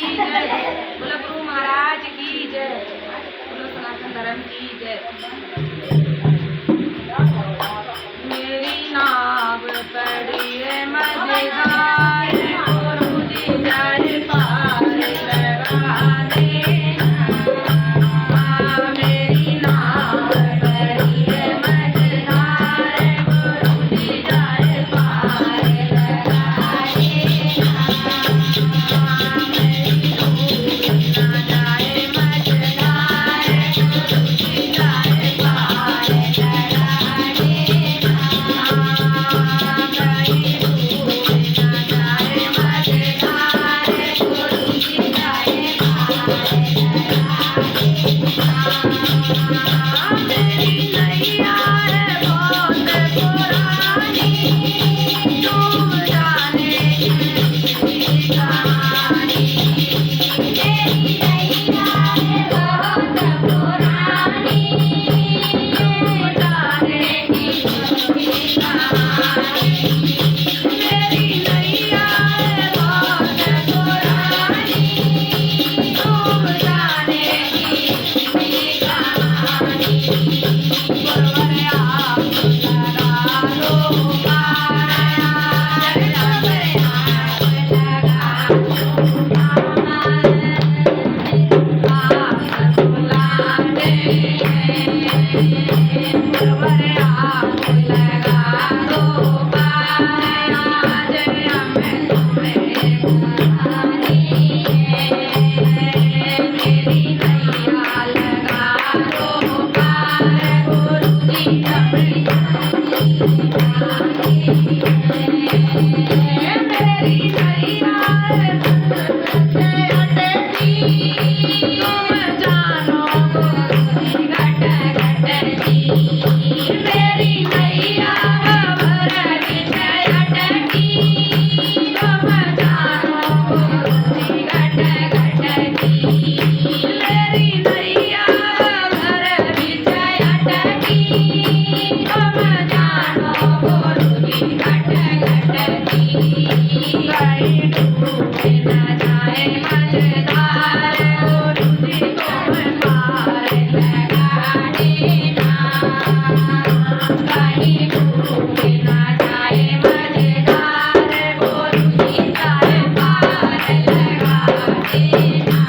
की जय, बोलो गुरु महाराज की जय, बोलो सनातन धर्म की जय। मेरी नाव पड़ी है मजेदार, गुरु जी जल पार लगा देना। मेरी नाव पड़ी है मजेदार, गुरु जी जल पार लगा देना। मेरी डूब ना जाए मजेदार, गुरु जी जल पार लगा देना। मेरी डूब ना जाए मजेदार, गुरु जी जल पार लगा देना। मेरी नैया है बहुत पुरानी, डूब जाने की कहानी। मेरी नैया है बहुत पुरानी, डूब जाने की कहानी। मेरी नैया है बहुत पुरानी, डूब जाने की कहानी। परवर आप लगा लो पार, परवर आप लगा लो पार। आप बुलाते हैं, परवर आप लगा लो पार। आज हमें तुम्हें बुलानी है, मेरी नैया लगा लो पार, गुरु जी अपनी मेरी नैया अटकी, तुम जानो गुरु जी घट घटकी। मेरी नैया भवर विषय अटकी, तुम जानो गुरु जी घट घटकी। मेरी नैया भवर विषय अटकी, तुम जानो गुरु जी घट घटकी। कहीं डूब न जाए मजेदार, गुरु जी तुम पार लगा देना। कहीं डूब न जाए मजेदार, गुरु जी जल पार लगा देना।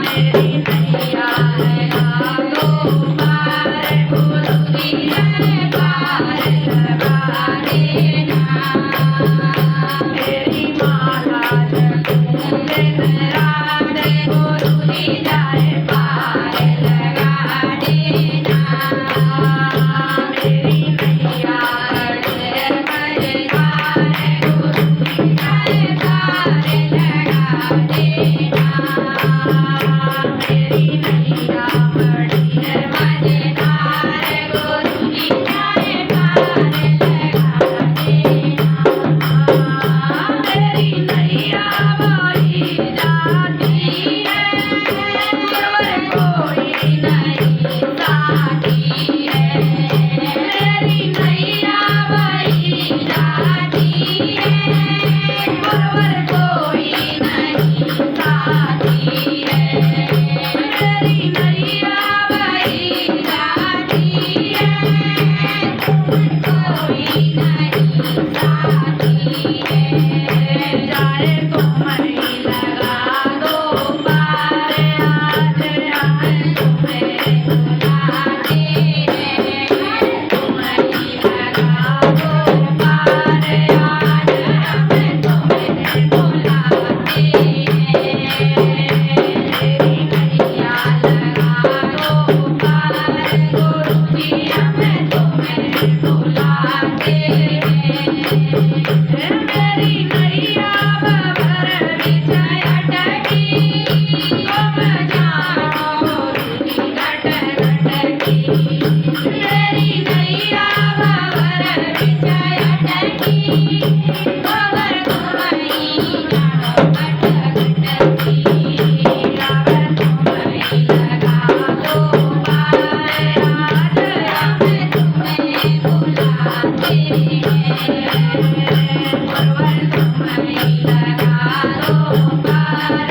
मेरी नैया लगा लो पार, गुरु जी जल पार लगा देना।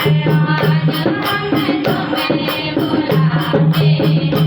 आज हम तुम्हें बुलाते